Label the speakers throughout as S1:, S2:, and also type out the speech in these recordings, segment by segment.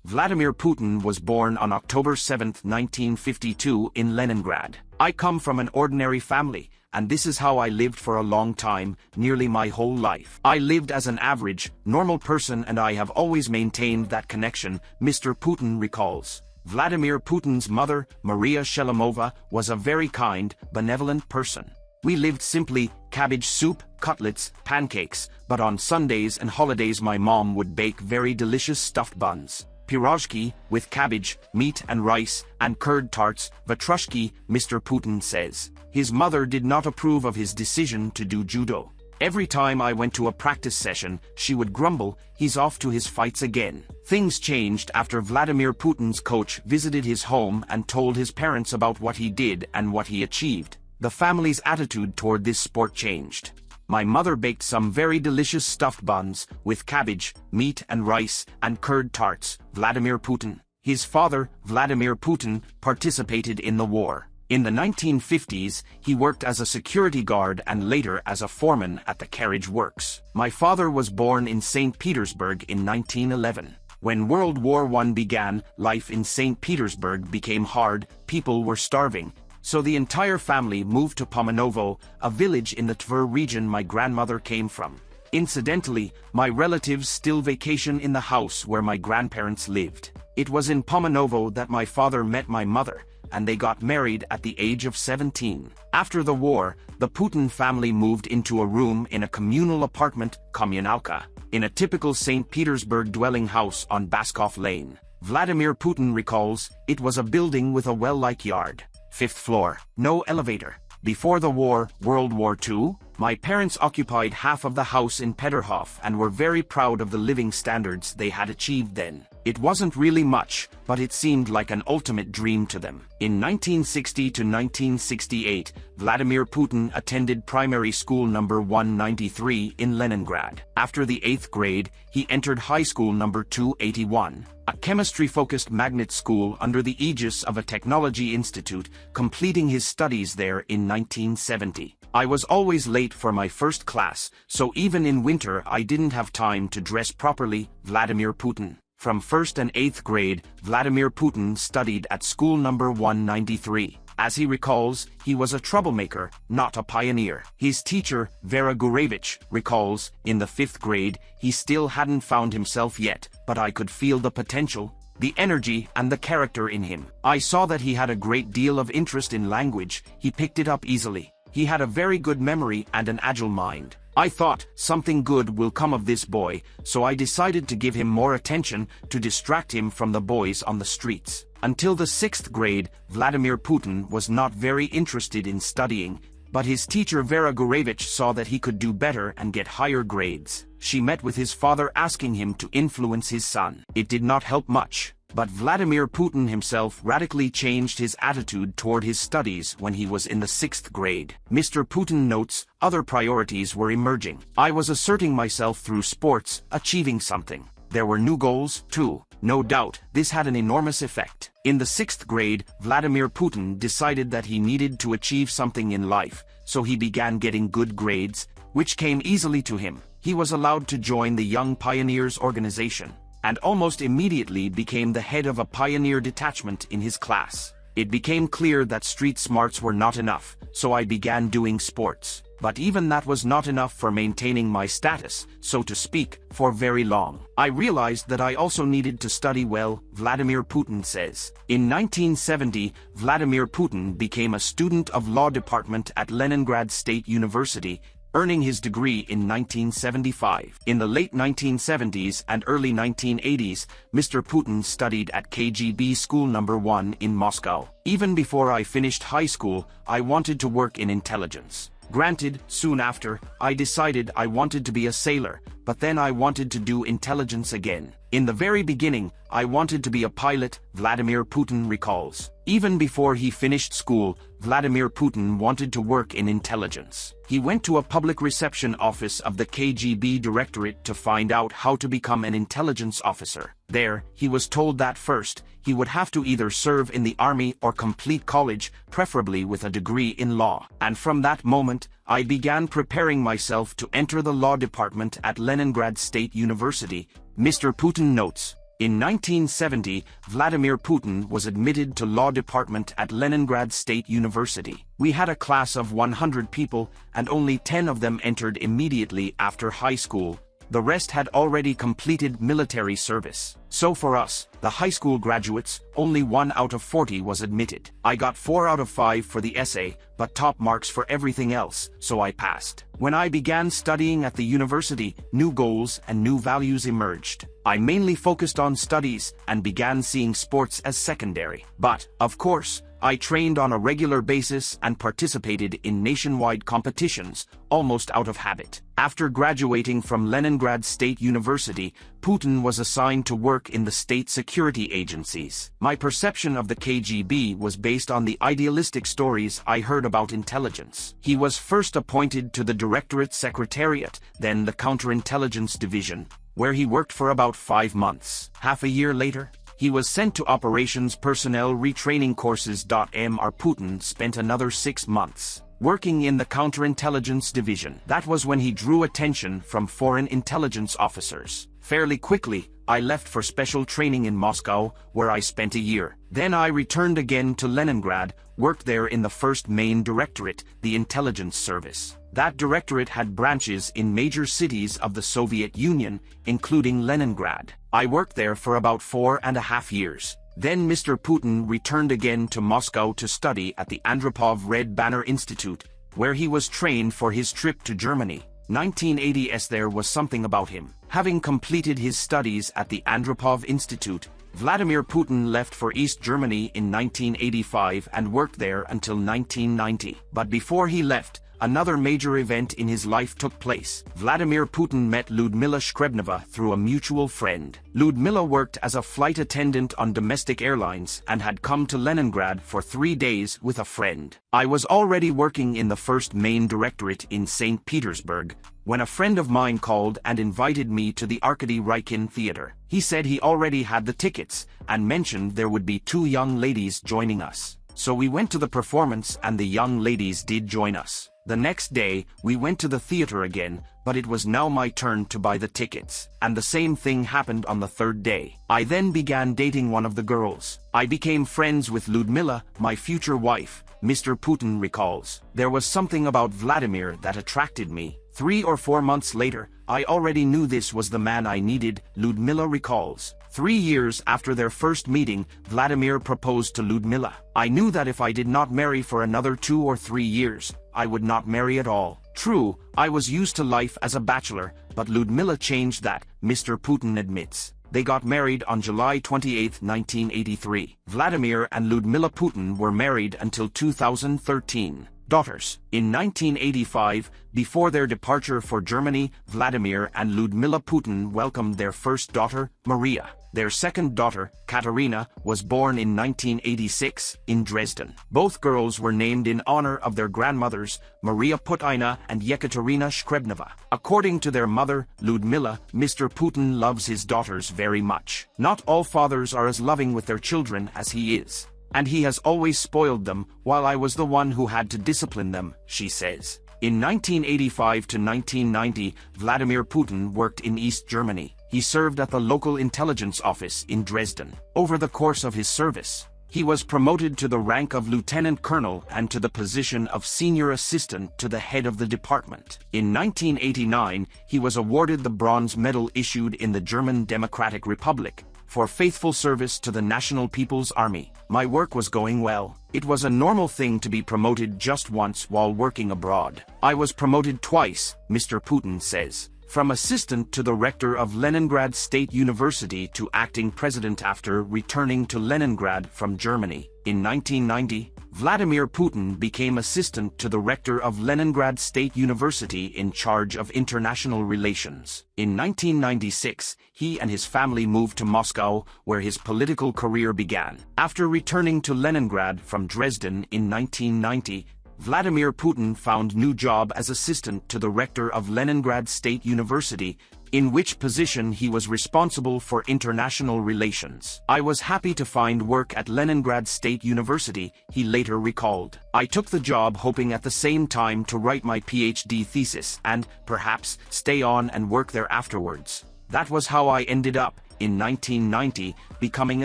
S1: Vladimir Putin was born on October 7, 1952 in Leningrad. I come from an ordinary family, and this is how I lived for a long time, nearly my whole life. I lived as an average, normal person, and I have always maintained that connection, Mr. Putin recalls. Vladimir Putin's mother, Maria Shelemova, was a very kind, benevolent person. We lived simply, cabbage soup, cutlets, pancakes, but on Sundays and holidays my mom would bake very delicious stuffed buns. Pirozhki, with cabbage, meat and rice, and curd tarts, vatrushki, Mr. Putin says. His mother did not approve of his decision to do judo. Every time I went to a practice session, she would grumble, "He's off to his fights again." Things changed after Vladimir Putin's coach visited his home and told his parents about what he did and what he achieved. The family's attitude toward this sport changed. My mother baked some very delicious stuffed buns, with cabbage, meat and rice, and curd tarts. Vladimir Putin. His father, Vladimir Putin, participated in the war. In the 1950s, he worked as a security guard and later as a foreman at the carriage works. My father was born in St. Petersburg in 1911. When World War I began, life in St. Petersburg became hard, people were starving, so the entire family moved to Pomanovo, a village in the Tver region my grandmother came from. Incidentally, my relatives still vacation in the house where my grandparents lived. It was in Pomanovo that my father met my mother, and they got married at the age of 17. After the war, the Putin family moved into a room in a communal apartment, Kommunalka, in a typical St. Petersburg dwelling house on Baskov Lane. Vladimir Putin recalls, "It was a building with a well-like yard. 5th floor, no elevator. Before the war, World War II, my parents occupied half of the house in Peterhof and were very proud of the living standards they had achieved then. It wasn't really much, but it seemed like an ultimate dream to them." In 1960 to 1968, Vladimir Putin attended primary school number 193 in Leningrad. After the 8th grade, he entered high school number 281, a chemistry-focused magnet school under the aegis of a technology institute, completing his studies there in 1970. "I was always late for my first class, so even in winter I didn't have time to dress properly." Vladimir Putin. From 1st and 8th grade, Vladimir Putin studied at school number 193. As he recalls, he was a troublemaker, not a pioneer. His teacher, Vera Gurevich, recalls, "In the 5th grade, he still hadn't found himself yet, but I could feel the potential, the energy and the character in him. I saw that he had a great deal of interest in language, he picked it up easily. He had a very good memory and an agile mind. I thought, something good will come of this boy, so I decided to give him more attention to distract him from the boys on the streets." Until the 6th grade, Vladimir Putin was not very interested in studying, but his teacher Vera Gurevich saw that he could do better and get higher grades. She met with his father asking him to influence his son. It did not help much. But Vladimir Putin himself radically changed his attitude toward his studies when he was in the 6th grade. Mr. Putin notes, "Other priorities were emerging. I was asserting myself through sports, achieving something. There were new goals, too. No doubt, this had an enormous effect." In the 6th grade, Vladimir Putin decided that he needed to achieve something in life, so he began getting good grades, which came easily to him. He was allowed to join the Young Pioneers organization, and almost immediately became the head of a pioneer detachment in his class. It became clear that street smarts were not enough, so I began doing sports. But even that was not enough for maintaining my status, so to speak, for very long. I realized that I also needed to study well, Vladimir Putin says. In 1970, Vladimir Putin became a student of law department at Leningrad State University, earning his degree in 1975. In the late 1970s and early 1980s, Mr. Putin studied at KGB School number 1 in Moscow. "Even before I finished high school, I wanted to work in intelligence. Granted, soon after, I decided I wanted to be a sailor, but then I wanted to do intelligence again. In the very beginning, I wanted to be a pilot," Vladimir Putin recalls. Even before he finished school, Vladimir Putin wanted to work in intelligence. He went to a public reception office of the KGB Directorate to find out how to become an intelligence officer. There, he was told that first, he would have to either serve in the army or complete college, preferably with a degree in law. "And from that moment, I began preparing myself to enter the law department at Leningrad State University," Mr. Putin notes. In 1970, Vladimir Putin was admitted to law department at Leningrad State University. We had a class of 100 people, and only 10 of them entered immediately after high school. The rest had already completed military service. So for us, the high school graduates, only 1 out of 40 was admitted. I got 4 out of 5 for the essay, but top marks for everything else, so I passed. When I began studying at the university, new goals and new values emerged. I mainly focused on studies and began seeing sports as secondary. But, of course, I trained on a regular basis and participated in nationwide competitions, almost out of habit. After graduating from Leningrad State University, Putin was assigned to work in the state security agencies. My perception of the KGB was based on the idealistic stories I heard about intelligence. He was first appointed to the Directorate Secretariat, then the Counterintelligence Division, where he worked for about 5 months. Half a year later, he was sent to Operations Personnel Retraining Courses. Mr. Putin spent another 6 months working in the Counterintelligence Division. That was when he drew attention from foreign intelligence officers. Fairly quickly, I left for special training in Moscow, where I spent a year. Then I returned again to Leningrad, worked there in the first main directorate, the intelligence service. That directorate had branches in major cities of the Soviet Union, including Leningrad. I worked there for about 4.5 years. Then Mr. Putin returned again to Moscow to study at the Andropov Red Banner Institute, where he was trained for his trip to Germany. 1980s there was something about him. Having completed his studies at the Andropov Institute, Vladimir Putin left for East Germany in 1985 and worked there until 1990. But before he left, another major event in his life took place. Vladimir Putin met Lyudmila Shkrebneva through a mutual friend. Lyudmila worked as a flight attendant on domestic airlines and had come to Leningrad for 3 days with a friend. I was already working in the first main directorate in St. Petersburg when a friend of mine called and invited me to the Arkady Rykin Theater. He said he already had the tickets and mentioned there would be 2 young ladies joining us. So we went to the performance and the young ladies did join us. The next day, we went to the theater again, but it was now my turn to buy the tickets. And the same thing happened on the 3rd day. I then began dating one of the girls. I became friends with Lyudmila, my future wife, Mr. Putin recalls. There was something about Vladimir that attracted me. 3 or 4 months later, I already knew this was the man I needed, Lyudmila recalls. 3 years after their first meeting, Vladimir proposed to Lyudmila. I knew that if I did not marry for another 2 or 3 years, I would not marry at all. True, I was used to life as a bachelor, but Lyudmila changed that, Mr. Putin admits. They got married on July 28, 1983. Vladimir and Lyudmila Putin were married until 2013. Daughters. In 1985, before their departure for Germany, Vladimir and Lyudmila Putin welcomed their first daughter, Maria. Their second daughter, Katerina, was born in 1986 in Dresden. Both girls were named in honor of their grandmothers, Maria Putina and Yekaterina Shkrebneva. According to their mother, Lyudmila, Mr. Putin loves his daughters very much. Not all fathers are as loving with their children as he is. And he has always spoiled them, while I was the one who had to discipline them, she says. In 1985 to 1990, Vladimir Putin worked in East Germany. He served at the local intelligence office in Dresden. Over the course of his service, he was promoted to the rank of lieutenant colonel and to the position of senior assistant to the head of the department. In 1989, he was awarded the Bronze Medal issued in the German Democratic Republic for faithful service to the National People's Army. My work was going well. It was a normal thing to be promoted just once while working abroad. I was promoted twice, Mr. Putin says. From assistant to the rector of Leningrad State University to acting president after returning to Leningrad from Germany. In 1990, Vladimir Putin became assistant to the rector of Leningrad State University in charge of international relations. In 1996, he and his family moved to Moscow, where his political career began. After returning to Leningrad from Dresden in 1990, Vladimir Putin found new job as assistant to the rector of Leningrad State University, in which position he was responsible for international relations. I was happy to find work at Leningrad State University, he later recalled. I took the job hoping at the same time to write my PhD thesis and, perhaps, stay on and work there afterwards. That was how I ended up, in 1990, becoming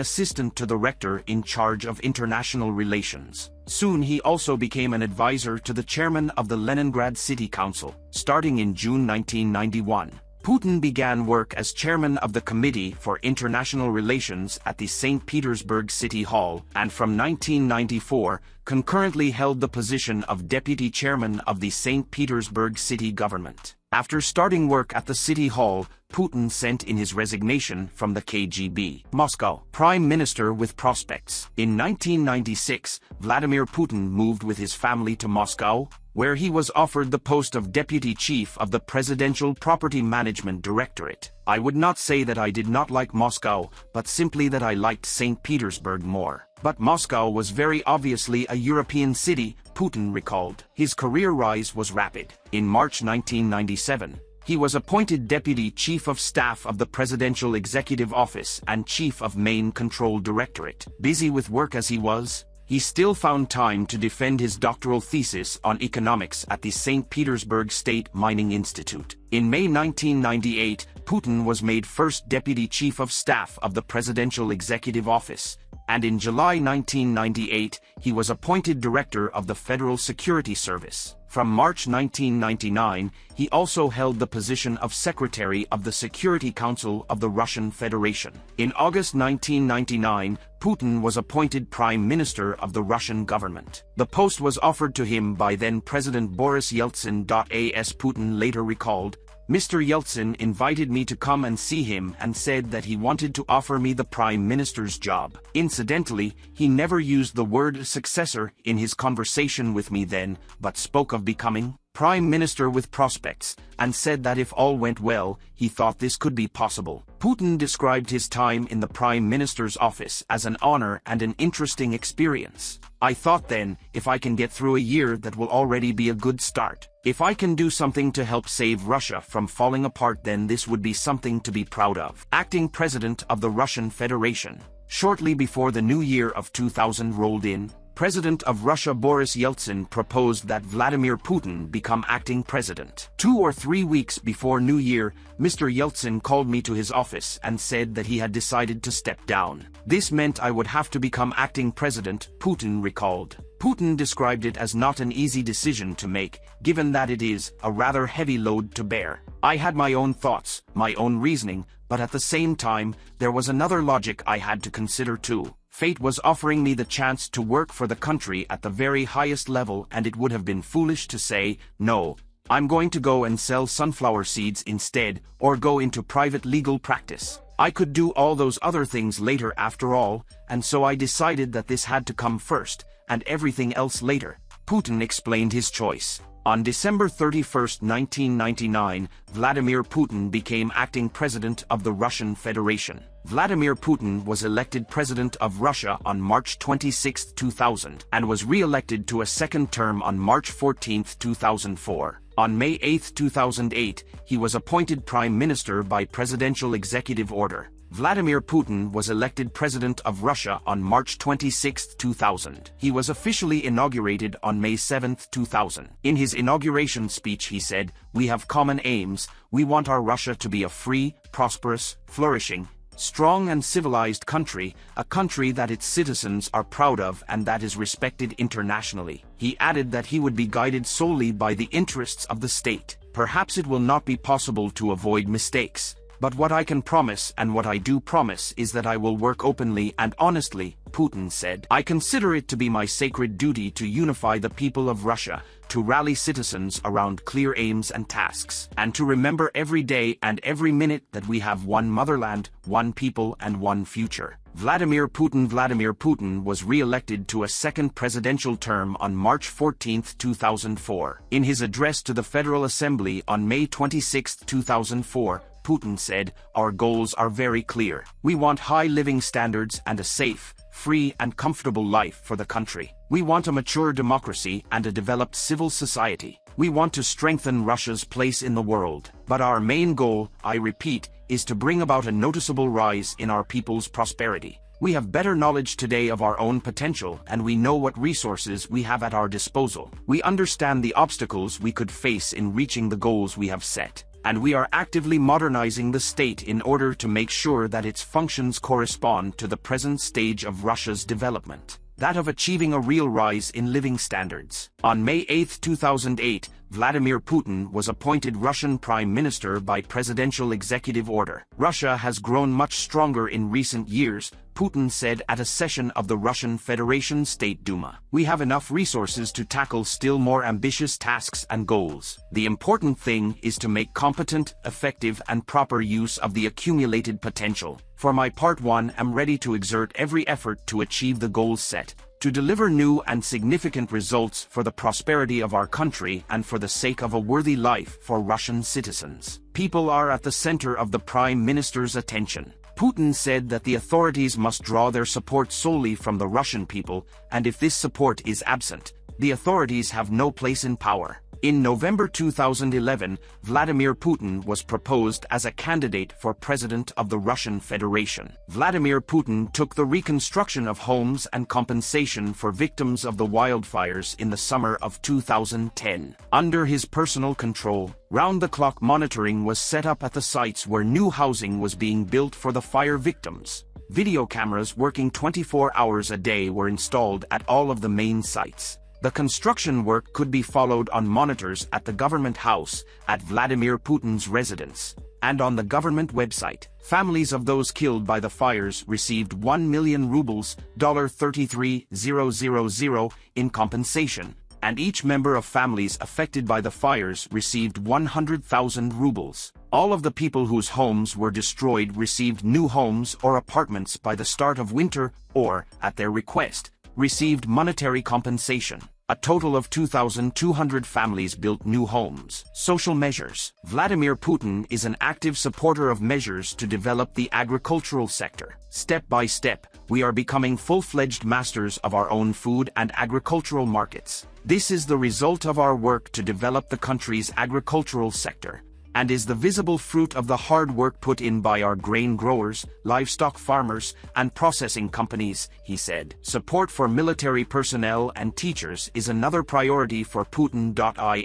S1: assistant to the rector in charge of international relations. Soon he also became an advisor to the chairman of the Leningrad City Council. Starting in June 1991, Putin began work as chairman of the Committee for International Relations at the St. Petersburg City Hall, and from 1994, concurrently held the position of deputy chairman of the St. Petersburg City Government. After starting work at the City Hall, Putin sent in his resignation from the KGB. Moscow. Prime Minister with prospects. In 1996, Vladimir Putin moved with his family to Moscow, where he was offered the post of Deputy Chief of the Presidential Property Management Directorate. I would not say that I did not like Moscow, but simply that I liked St. Petersburg more. But Moscow was very obviously a European city, Putin recalled. His career rise was rapid. In March 1997, he was appointed Deputy Chief of Staff of the Presidential Executive Office and Chief of Main Control Directorate. Busy with work as he was, he still found time to defend his doctoral thesis on economics at the St. Petersburg State Mining Institute. In May 1998, Putin was made first Deputy Chief of Staff of the Presidential Executive Office, and in July 1998, he was appointed Director of the Federal Security Service. From March 1999, he also held the position of Secretary of the Security Council of the Russian Federation. In August 1999, Putin was appointed Prime Minister of the Russian government. The post was offered to him by then-President Boris Yeltsin. As Putin later recalled, Mr. Yeltsin invited me to come and see him and said that he wanted to offer me the Prime Minister's job. Incidentally, he never used the word successor in his conversation with me then, but spoke of becoming Prime Minister with prospects, and said that if all went well, he thought this could be possible. Putin described his time in the Prime Minister's office as an honor and an interesting experience. I thought then, if I can get through a year, that will already be a good start. If I can do something to help save Russia from falling apart, then this would be something to be proud of. Acting President of the Russian Federation. Shortly before the new year of 2000 rolled in, President of Russia Boris Yeltsin proposed that Vladimir Putin become acting president. 2 or 3 weeks before New Year, Mr. Yeltsin called me to his office and said that he had decided to step down. This meant I would have to become acting president, Putin recalled. Putin described it as not an easy decision to make, given that it is a rather heavy load to bear. I had my own thoughts, my own reasoning, but at the same time, there was another logic I had to consider too. Fate was offering me the chance to work for the country at the very highest level, and it would have been foolish to say, no, I'm going to go and sell sunflower seeds instead, or go into private legal practice. I could do all those other things later after all, and so I decided that this had to come first, and everything else later. Putin explained his choice. On December 31, 1999, Vladimir Putin became acting president of the Russian Federation. Vladimir Putin was elected president of Russia on March 26, 2000, and was re-elected to a second term on March 14, 2004. On May 8, 2008, he was appointed prime minister by presidential executive order. Vladimir Putin was elected president of Russia on March 26, 2000. He was officially inaugurated on May 7, 2000. In his inauguration speech he said, "We have common aims. We want our Russia to be a free, prosperous, flourishing, strong and civilized country, a country that its citizens are proud of and that is respected internationally." He added that he would be guided solely by the interests of the state. Perhaps it will not be possible to avoid mistakes, but what I can promise and what I do promise is that I will work openly and honestly, Putin said. "I consider it to be my sacred duty to unify the people of Russia, to rally citizens around clear aims and tasks, and to remember every day and every minute that we have one motherland, one people and one future." Vladimir Putin was re-elected to a second presidential term on March 14, 2004. In his address to the Federal Assembly on May 26, 2004, Putin said, "Our goals are very clear. We want high living standards and a safe, free and comfortable life for the country. We want a mature democracy and a developed civil society. We want to strengthen Russia's place in the world. But our main goal, I repeat, is to bring about a noticeable rise in our people's prosperity. We have better knowledge today of our own potential, and we know what resources we have at our disposal. We understand the obstacles we could face in reaching the goals we have set. and we are actively modernizing the state in order to make sure that its functions correspond to the present stage of Russia's development, that of achieving a real rise in living standards. On May 8, 2008, Vladimir Putin was appointed Russian Prime Minister by presidential executive order. Russia has grown much stronger in recent years, Putin said at a session of the Russian Federation State Duma. We have enough resources to tackle still more ambitious tasks and goals. The important thing is to make competent, effective and proper use of the accumulated potential. For my part, I am ready to exert every effort to achieve the goals set, to deliver new and significant results for the prosperity of our country and for the sake of a worthy life for Russian citizens. People are at the center of the Prime Minister's attention. Putin said that the authorities must draw their support solely from the Russian people, and if this support is absent, the authorities have no place in power. In November 2011, Vladimir Putin was proposed as a candidate for president of the Russian Federation. Vladimir Putin took the reconstruction of homes and compensation for victims of the wildfires in the summer of 2010. Under his personal control, round-the-clock monitoring was set up at the sites where new housing was being built for the fire victims. Video cameras working 24 hours a day were installed at all of the main sites. The construction work could be followed on monitors at the government house, at Vladimir Putin's residence, and on the government website. Families of those killed by the fires received 1 million rubles $33,000 in compensation, and each member of families affected by the fires received 100,000 rubles. All of the people whose homes were destroyed received new homes or apartments by the start of winter or, at their request, received monetary compensation. A total of 2,200 families built new homes. Social measures. Vladimir Putin is an active supporter of measures to develop the agricultural sector. Step by step, we are becoming full-fledged masters of our own food and agricultural markets. This is the result of our work to develop the country's agricultural sector, and is the visible fruit of the hard work put in by our grain growers, livestock farmers, and processing companies, he said. Support for military personnel and teachers is another priority for Putin.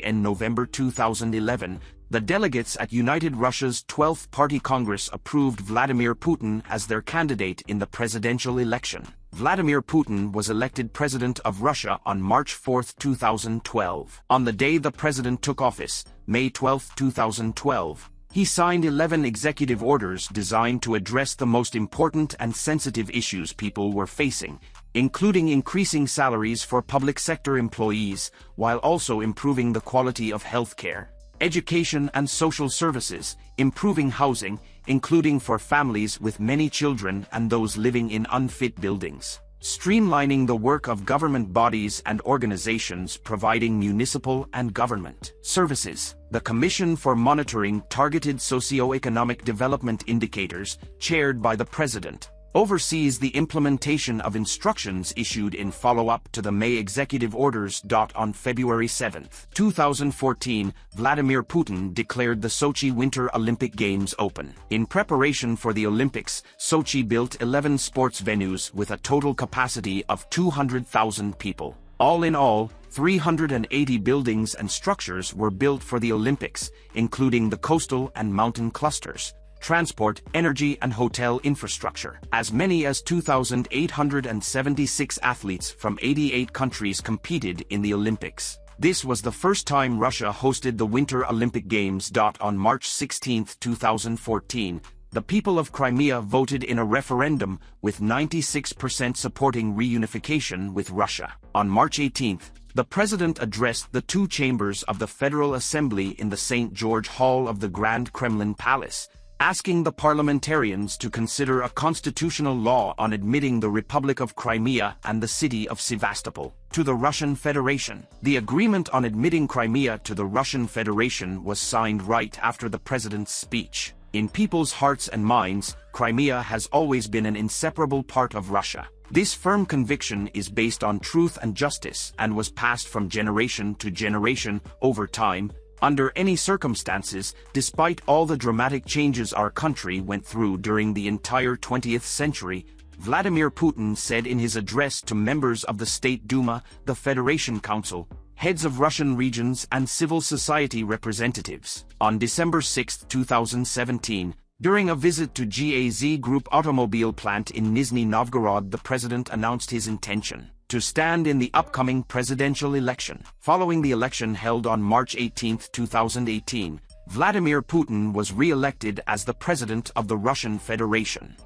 S1: In November 2011, the delegates at United Russia's 12th Party Congress approved Vladimir Putin as their candidate in the presidential election. Vladimir Putin was elected president of Russia on March 4, 2012. On the day the president took office, May 12, 2012, he signed 11 executive orders designed to address the most important and sensitive issues people were facing, including increasing salaries for public sector employees, while also improving the quality of healthcare, education and social services, improving housing, including for families with many children and those living in unfit buildings, streamlining the work of government bodies and organizations providing municipal and government services. The Commission for Monitoring Targeted Socio-Economic Development Indicators, chaired by the President, oversees the implementation of instructions issued in follow-up to the May executive orders. On February 7, 2014, Vladimir Putin declared the Sochi Winter Olympic Games open. In preparation for the Olympics, Sochi built 11 sports venues with a total capacity of 200,000 people. All in all, 380 buildings and structures were built for the Olympics, including the coastal and mountain clusters, transport, energy and hotel infrastructure. As many as 2,876 athletes from 88 countries competed in the Olympics. This was the first time Russia hosted the Winter Olympic Games. On March 16, 2014, the people of Crimea voted in a referendum, with 96% supporting reunification with Russia. On March 18, the President addressed the two chambers of the Federal Assembly in the St. George Hall of the Grand Kremlin Palace, asking the parliamentarians to consider a constitutional law on admitting the Republic of Crimea and the city of Sevastopol to the Russian Federation. The agreement on admitting Crimea to the Russian Federation was signed right after the president's speech. In people's hearts and minds, Crimea has always been an inseparable part of Russia. This firm conviction is based on truth and justice and was passed from generation to generation over time. Under any circumstances, despite all the dramatic changes our country went through during the entire 20th century, Vladimir Putin said in his address to members of the State Duma, the Federation Council, heads of Russian regions and civil society representatives. On December 6, 2017, during a visit to GAZ Group automobile plant in Nizhny Novgorod, the president announced his intention to stand in the upcoming presidential election. Following the election held on March 18, 2018, Vladimir Putin was re-elected as the president of the Russian Federation.